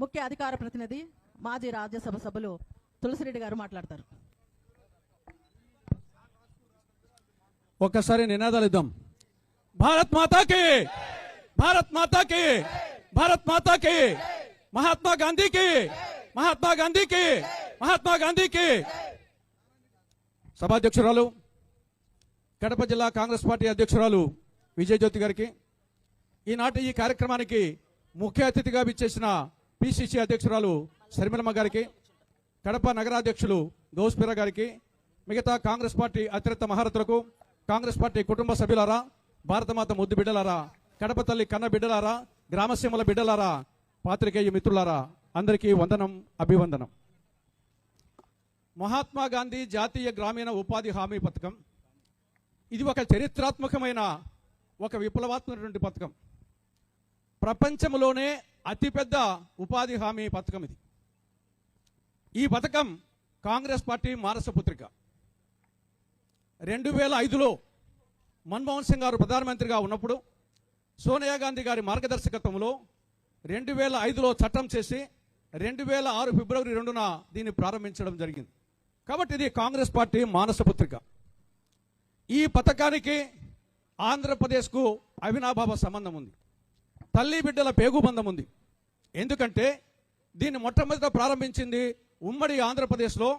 ముఖ్య అధికార ప్రతినిధి మాజీ రాజ్యసభ సభ్యులు తులసిరెడ్డి గారు మాట్లాడతారు. ఒక్కసారి నినాదాలు ఇద్దాం. భారత్ మాతాకి, భారత్ మాతాకి, భారత్ మాతాకి, మహాత్మా గాంధీకి, మహాత్మా గాంధీకి, మహాత్మా గాంధీకి. సభాధ్యక్షురాలు, కడప జిల్లా కాంగ్రెస్ పార్టీ అధ్యక్షురాలు విజయజ్యోతి గారికి, ఈనాటి ఈ కార్యక్రమానికి ముఖ్య అతిథిగా విచ్చేసిన పిసిసి అధ్యక్షురాలు శర్మిలమ్మ గారికి, కడప నగరాధ్యక్షులు గౌస్పిరా గారికి, మిగతా కాంగ్రెస్ పార్టీ అతిరథ మహారథులకు, కాంగ్రెస్ పార్టీ కుటుంబ సభ్యులారా, భారతమాత ముద్దు బిడ్డలారా, కడప తల్లి కన్న బిడ్డలారా, గ్రామసీమల బిడ్డలారా, పాత్రికేయ మిత్రులారా, అందరికీ వందనం, అభివందనం. మహాత్మా గాంధీ జాతీయ గ్రామీణ ఉపాధి హామీ పథకం ఇది ఒక చరిత్రాత్మకమైన, ఒక విప్లవాత్మకమైన పథకం. ప్రపంచంలోనే అతిపెద్ద ఉపాధి హామీ పథకం ఇది. ఈ పథకం కాంగ్రెస్ పార్టీ మానసపుత్రిక. 2005లో మన్మోహన్ సింగ్ గారు ప్రధానమంత్రిగా ఉన్నప్పుడు సోనియా గాంధీ గారి మార్గదర్శకత్వంలో 2005లో చట్టం చేసి 2006 ఫిబ్రవరి 2న దీన్ని ప్రారంభించడం జరిగింది. కాబట్టి ఇది కాంగ్రెస్ పార్టీ మానసపుత్రిక. ఈ పథకానికి ఆంధ్రప్రదేశ్కు అవినాభావ సంబంధం ఉంది, తల్లి బిడ్డల పేగుబంధం ఉంది. ఎందుకంటే దీన్ని మొట్టమొదట ప్రారంభించింది ఉమ్మడి ఆంధ్రప్రదేశ్లో,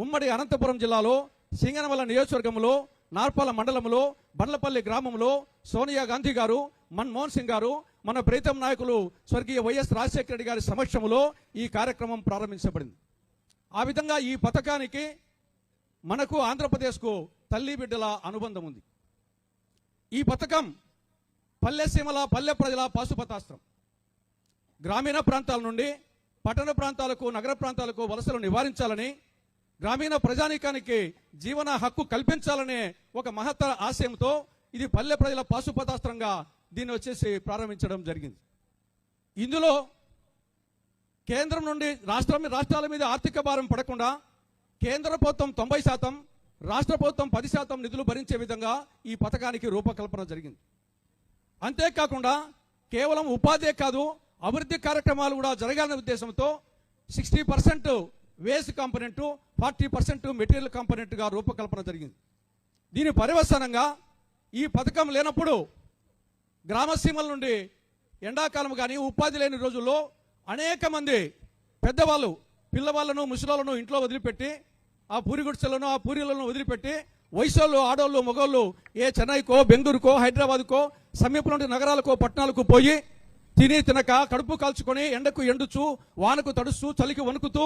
ఉమ్మడి అనంతపురం జిల్లాలో, సింగనమల నియోజకవర్గంలో, నార్పాల మండలంలో, బండ్లపల్లి గ్రామంలో సోనియా గాంధీ గారు, మన్మోహన్ సింగ్ గారు, మన ప్రీతం నాయకులు స్వర్గీయ వైఎస్ రాజశేఖర రెడ్డి గారి సమక్షంలో ఈ కార్యక్రమం ప్రారంభించబడింది. ఆ విధంగా ఈ పథకానికి మనకు ఆంధ్రప్రదేశ్కు తల్లి బిడ్డల అనుబంధం ఉంది. ఈ పథకం పల్లె సీమల, పల్లె ప్రజల పాశుపతాస్త్రం. గ్రామీణ ప్రాంతాల నుండి పట్టణ ప్రాంతాలకు, నగర ప్రాంతాలకు వలసలు నివారించాలని, గ్రామీణ ప్రజానీకానికి జీవన హక్కు కల్పించాలనే ఒక మహత్తర ఆశయంతో ఇది పల్లె ప్రజల పాశుపతాస్త్రంగా దీన్ని వచ్చేసి ప్రారంభించడం జరిగింది. ఇందులో కేంద్రం నుండి రాష్ట్రాల మీద ఆర్థిక భారం పడకుండా కేంద్ర ప్రభుత్వం 90%, రాష్ట్ర ప్రభుత్వం 10% నిధులు భరించే విధంగా ఈ పథకానికి రూపకల్పన జరిగింది. అంతేకాకుండా కేవలం ఉపాధి కాదు, అభివృద్ధి కార్యక్రమాలు కూడా జరగాలనే ఉద్దేశంతో 60% వేస్ట్ కాంపోనెంట్, 40% మెటీరియల్ కాంపోనెంట్గా రూపకల్పన జరిగింది. దీని పర్యవసానంగా ఈ పథకం లేనప్పుడు గ్రామసీమల నుండి ఎండాకాలం కానీ ఉపాధి లేని రోజుల్లో అనేక మంది పెద్దవాళ్ళు పిల్లవాళ్లను, ముసలాలను ఇంట్లో వదిలిపెట్టి, ఆ పూరి గుడిసెలను, ఆ పూరీలను వదిలిపెట్టి వయసోళ్ళు, ఆడోళ్ళు, మగోళ్ళు ఏ చెన్నైకో, బెంగళూరుకో, హైదరాబాద్కో, సమీపంలోని నగరాలకో, పట్టణాలకు పోయి తిని తినక కడుపు కాల్చుకొని ఎండకు ఎండుచు, వానకు తడుస్తూ, చలికి వణుకుతూ,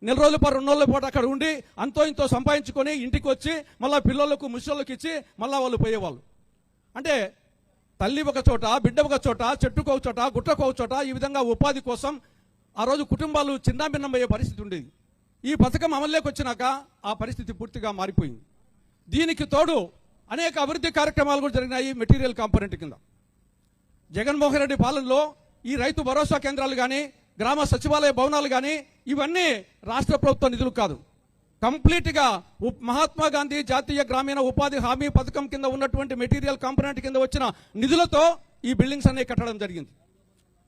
నెల రోజుల పాటు 2 రోజుల పాటు అక్కడ ఉండి అంతో ఇంతో సంపాదించుకొని ఇంటికి వచ్చి మళ్ళా పిల్లలకు, ముసళ్ళకి ఇచ్చి మళ్ళా వాళ్ళు పోయేవాళ్ళు. అంటే తల్లి ఒక చోట, బిడ్డ ఒక చోట, చెట్టుకు ఒక చోట, గుట్టకు ఒక చోట, ఈ విధంగా ఉపాధి కోసం ఆ రోజు కుటుంబాలు చిన్నాభిన్నమయ్యే పరిస్థితి ఉండేది. ఈ పథకం అమల్లోకి వచ్చినాక ఆ పరిస్థితి పూర్తిగా మారిపోయింది. దీనికి తోడు అనేక అభివృద్ధి కార్యక్రమాలు కూడా జరిగినాయి మెటీరియల్ కాంపోనెంట్ కింద. జగన్మోహన్ రెడ్డి పాలనలో ఈ రైతు భరోసా కేంద్రాలు కానీ, గ్రామ సచివాలయ భవనాలు కానీ ఇవన్నీ రాష్ట్ర ప్రభుత్వ నిధులు కాదు. కంప్లీట్గా మహాత్మా గాంధీ జాతీయ గ్రామీణ ఉపాధి హామీ పథకం కింద ఉన్నటువంటి మెటీరియల్ కాంపోనెంట్ కింద వచ్చిన నిధులతో ఈ బిల్డింగ్స్ అన్ని కట్టడం జరిగింది.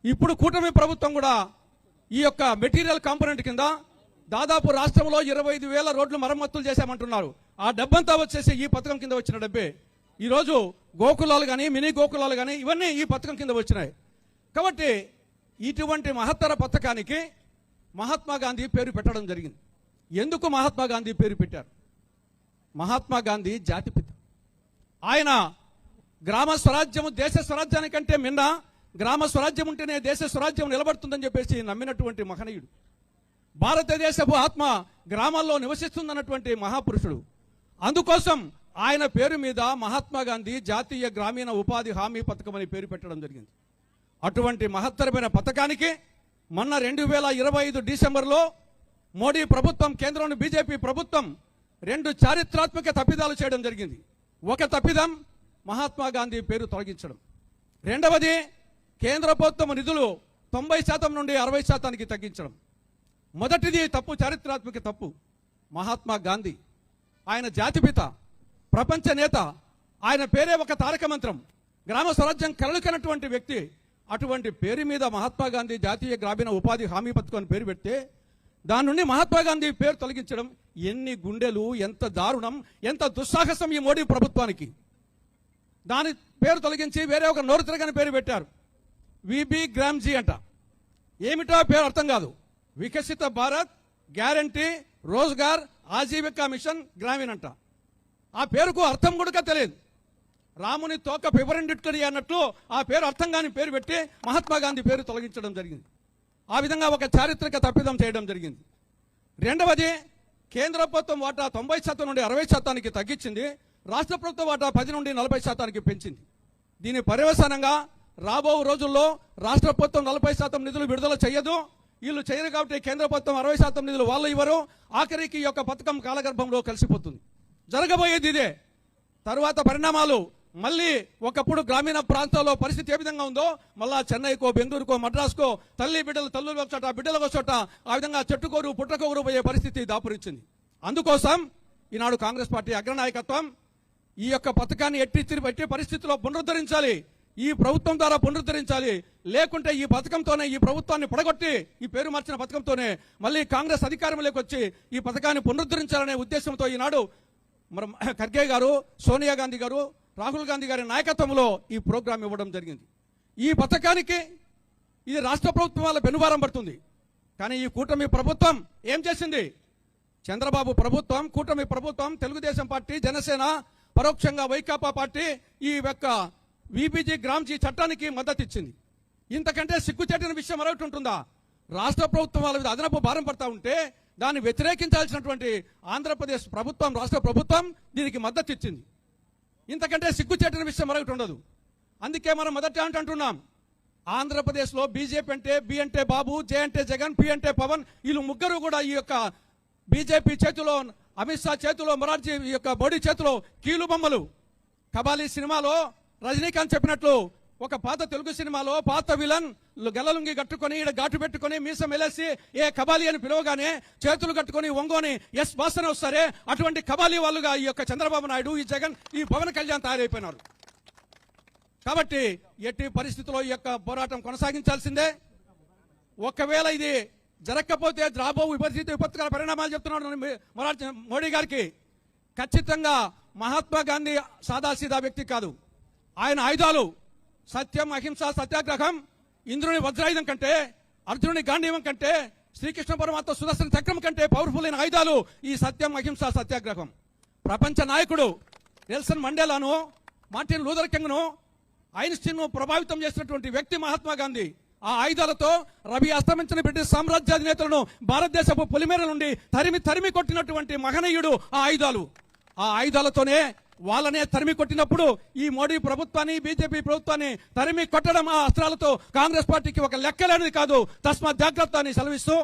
ఇప్పుడు కూటమి ప్రభుత్వం కూడా ఈ యొక్క మెటీరియల్ కాంపోనెంట్ కింద దాదాపు రాష్ట్రంలో 25,000 రోడ్లు మరమ్మతులు చేశామంటున్నారు. ఆ డబ్బంతా వచ్చేసి ఈ పథకం కింద వచ్చిన డబ్బే. ఈరోజు గోకులాలు కానీ, మినీ గోకులాలు కానీ ఇవన్నీ ఈ పథకం కింద వచ్చినాయి. కాబట్టి ఇటువంటి మహత్తర పథకానికి మహాత్మా గాంధీ పేరు పెట్టడం జరిగింది. ఎందుకు మహాత్మా గాంధీ పేరు పెట్టారు? మహాత్మా గాంధీ జాతిపిత. ఆయన గ్రామ స్వరాజ్యం దేశ స్వరాజ్యానికంటే మిన్న, గ్రామ స్వరాజ్యం ఉంటేనే దేశ స్వరాజ్యం నిలబడుతుందని చెప్పేసి నమ్మినటువంటి మహనీయుడు. భారతదేశపు ఆత్మ గ్రామాల్లో నివసిస్తుందన్నటువంటి మహాపురుషుడు. అందుకోసం ఆయన పేరు మీద మహాత్మా గాంధీ జాతీయ గ్రామీణ ఉపాధి హామీ పథకం అని పేరు పెట్టడం జరిగింది. అటువంటి మహత్తరమైన పథకానికి మొన్న 2025 డిసెంబర్లో మోడీ ప్రభుత్వం, కేంద్రంలో బీజేపీ ప్రభుత్వం 2 చారిత్రాత్మక తప్పిదాలు చేయడం జరిగింది. ఒక తప్పిదం మహాత్మా గాంధీ పేరు తొలగించడం. రెండవది కేంద్ర ప్రభుత్వం నిధులు 90% నుండి 60%కి తగ్గించడం. మొదటిది తప్పు, చారిత్రాత్మక తప్పు. మహాత్మా గాంధీ ఆయన జాతిపిత, ప్రపంచ నేత. ఆయన పేరే ఒక తారక మంత్రం. గ్రామ స్వరాజ్యం కలలుకనటువంటి వ్యక్తి. అటువంటి పేరు మీద మహాత్మా గాంధీ జాతీయ గ్రామీణ ఉపాధి హామీ పథకం అని పేరు పెడితే దాని నుండి మహాత్మా గాంధీ పేరు తొలగించడం ఎన్ని గుండెలు, ఎంత దారుణం, ఎంత దుస్సాహసం ఈ మోడీ ప్రభుత్వానికి. దాని పేరు తొలగించి వేరే ఒక నోరు తిరగని పేరు పెట్టారు, విబి గ్రామ్జీ అంట. ఏమిటో పేరు అర్థం కాదు. వికసిత భారత్ గ్యారంటీ రోజ్గార్ ఆజీవికా మిషన్ గ్రామీణ్ అంట. ఆ పేరుకు అర్థం కూడా తెలియదు. రాముని తోక పిబరండిట్కడి అన్నట్లు ఆ పేరు అర్థం కాని పేరు పెట్టి మహాత్మా గాంధీ పేరు తొలగించడం జరిగింది. ఆ విధంగా ఒక చారిత్రక తప్పిదం చేయడం జరిగింది. రెండవది, కేంద్ర ప్రభుత్వం వాటా 90% నుండి 60% తగ్గించింది. రాష్ట్ర ప్రభుత్వం వాటా 10 నుండి 40% పెంచింది. దీని పర్యవసానంగా రాబో రోజుల్లో రాష్ట్ర ప్రభుత్వం 40% నిధులు విడుదల చేయదు. వీళ్ళు చేయరు కాబట్టి కేంద్ర ప్రభుత్వం 60% నిధులు వాళ్ళు ఇవ్వరు. ఆఖరికి ఈ యొక్క పథకం కాలగర్భంలో కలిసిపోతుంది. జరగబోయేది ఇదే. తరువాత పరిణామాలు మళ్ళీ ఒకప్పుడు గ్రామీణ ప్రాంతాల్లో పరిస్థితి ఏ విధంగా ఉందో మళ్ళా చెన్నైకో, బెంగళూరుకో, మద్రాసుకో తల్లులకు వచ్చట, బిడ్డలకు వచ్చట, ఆ విధంగా చెట్టుకోరు పుట్టకోరు పోయే పరిస్థితి దాపురించింది. అందుకోసం ఈనాడు కాంగ్రెస్ పార్టీ అగ్రనాయకత్వం ఈ యొక్క పథకాన్ని ఎట్టి పరిస్థితిలో పునరుద్ధరించాలి, ఈ ప్రభుత్వం ద్వారా పునరుద్ధరించాలి. లేకుంటే ఈ పథకంతోనే ఈ ప్రభుత్వాన్ని పడగొట్టి ఈ పేరు మార్చిన పథకంతోనే మళ్ళీ కాంగ్రెస్ అధికారంలోకి వచ్చి ఈ పథకాన్ని పునరుద్ధరించాలనే ఉద్దేశంతో ఈనాడు మరి ఖర్గే గారు, సోనియా గాంధీ గారు, రాహుల్ గాంధీ గారి నాయకత్వంలో ఈ ప్రోగ్రాం ఇవ్వడం జరిగింది. ఈ పథకానికి ఇది రాష్ట్ర ప్రభుత్వం వాళ్ళ పెనుభారం పడుతుంది. కానీ ఈ కూటమి ప్రభుత్వం ఏం చేసింది? చంద్రబాబు ప్రభుత్వం, కూటమి ప్రభుత్వం, తెలుగుదేశం పార్టీ, జనసేన, పరోక్షంగా వైకాపా పార్టీ ఈ యొక్క విబిజీ గ్రామ్జీ చట్టానికి మద్దతు ఇచ్చింది. ఇంతకంటే సిగ్గుచేటిన విషయం మరొకటి ఉంటుందా? రాష్ట్ర ప్రభుత్వం వాళ్ళ మీద అదనపు భారం పడతా ఉంటే దాన్ని వ్యతిరేకించాల్సినటువంటి ఆంధ్రప్రదేశ్ ప్రభుత్వం, రాష్ట్ర ప్రభుత్వం దీనికి మద్దతు ఇచ్చింది. ఇంతకంటే సిగ్గుచేటిన విషయం మరొకటి ఉండదు. అందుకే మనం మొదట అంటున్నాం, ఆంధ్రప్రదేశ్లో బీజేపీ అంటే బి అంటే బాబు, జే అంటే జగన్, పి అంటే పవన్, వీళ్ళు ముగ్గురు కూడా ఈ యొక్క బీజేపీ చేతిలో, అమిత్ షా చేతిలో, మొరార్జీ ఈ యొక్క మోడీ చేతిలో కీలు బొమ్మలు. కబాలీ సినిమాలో రజనీకాంత్ చెప్పినట్లు ఒక పాత తెలుగు సినిమాలో పాత విలన్ గల్లలుంగి కట్టుకొని ఈడ ఘాటు పెట్టుకొని మీసం వెలేసి ఏ కబాలి అని పిలవగానే చేతులు కట్టుకొని ఒంగోని ఎస్ బాసన వస్తారే, అటువంటి కబాలి వాళ్ళుగా ఈ యొక్క చంద్రబాబు నాయుడు, ఈ జగన్, ఈ పవన్ కళ్యాణ్ తయారైపోయినారు. కాబట్టి ఎట్టి పరిస్థితుల్లో ఈ యొక్క పోరాటం కొనసాగించాల్సిందే. ఒకవేళ ఇది జరగకపోతే రాబో విపత్కర పరిణామాలు చెప్తున్నాడు మోడీ గారికి. ఖచ్చితంగా మహాత్మా గాంధీ సాదాసీదా వ్యక్తి కాదు. ఆయన ఆయుధాలు సత్యం, అహింస, సత్యాగ్రహం ఇంద్రుని వజ్రాయుధం కంటే, అర్జునుని గాంధీవం కంటే, శ్రీకృష్ణ పరమాత్మ సుదర్శన చక్రం కంటే పవర్ఫుల్ అయిన ఆయుధాలు ఈ సత్యం, అహింస, సత్యాగ్రహం. ప్రపంచ నాయకుడు నెల్సన్ మండేలాను, మార్టిన్ లూథర్ కింగ్ ను, ఐన్స్టీన్ ను ప్రభావితం చేసినటువంటి వ్యక్తి మహాత్మా గాంధీ. ఆ ఆయుధాలతో రవి అస్తమించిన బ్రిటిష్ సామ్రాజ్యాధినేతలను భారతదేశపు పొలిమేర నుండి తరిమి కొట్టినటువంటి మహనీయుడు ఆ ఆయుధాలు. ఆ ఆయుధాలతోనే వాళ్ళనే తరిమి కొట్టినప్పుడు ఈ మోడీ ప్రభుత్వాన్ని, బీజేపీ ప్రభుత్వాన్ని తరిమి కొట్టడం ఆ అస్త్రాలతో కాంగ్రెస్ పార్టీకి ఒక లెక్కలేనిది కాదు. తస్మాత్ జాగ్రత్త అని సెలవిస్తూ,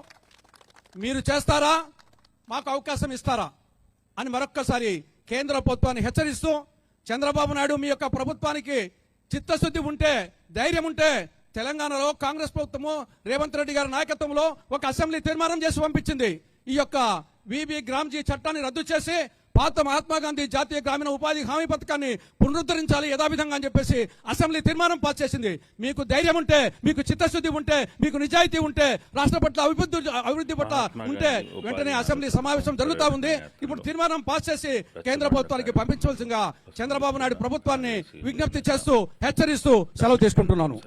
మీరు చేస్తారా, మాకు అవకాశం ఇస్తారా అని మరొక్కసారి కేంద్ర ప్రభుత్వాన్ని హెచ్చరిస్తూ, చంద్రబాబు నాయుడు మీ యొక్క ప్రభుత్వానికి చిత్తశుద్ధి ఉంటే, ధైర్యం ఉంటే తెలంగాణలో కాంగ్రెస్ ప్రభుత్వము రేవంత్ రెడ్డి గారి నాయకత్వంలో ఒక అసెంబ్లీ తీర్మానం చేసి పంపించింది. ఈ యొక్క విబి గ్రామ్జీ చట్టాన్ని రద్దు చేసి పాత మహాత్మా గాంధీ జాతీయ గ్రామీణ ఉపాధి హామీ పథకాన్ని పునరుద్ధరించాలి యథావిధంగా అని చెప్పేసి అసెంబ్లీ తీర్మానం పాస్ చేసింది. మీకు ధైర్యం ఉంటే, మీకు చిత్తశుద్ధి ఉంటే, మీకు నిజాయితీ ఉంటే, రాష్ట్ర పట్ల అభివృద్ధి పట్ల ఉంటే వెంటనే అసెంబ్లీ సమావేశం జరుగుతా ఉంది. ఇప్పుడు తీర్మానం పాస్ చేసి కేంద్ర ప్రభుత్వానికి పంపించవలసిందిగా చంద్రబాబు నాయుడు ప్రభుత్వాన్ని విజ్ఞప్తి చేస్తూ, హెచ్చరిస్తూ సెలవు తీసుకుంటున్నాను.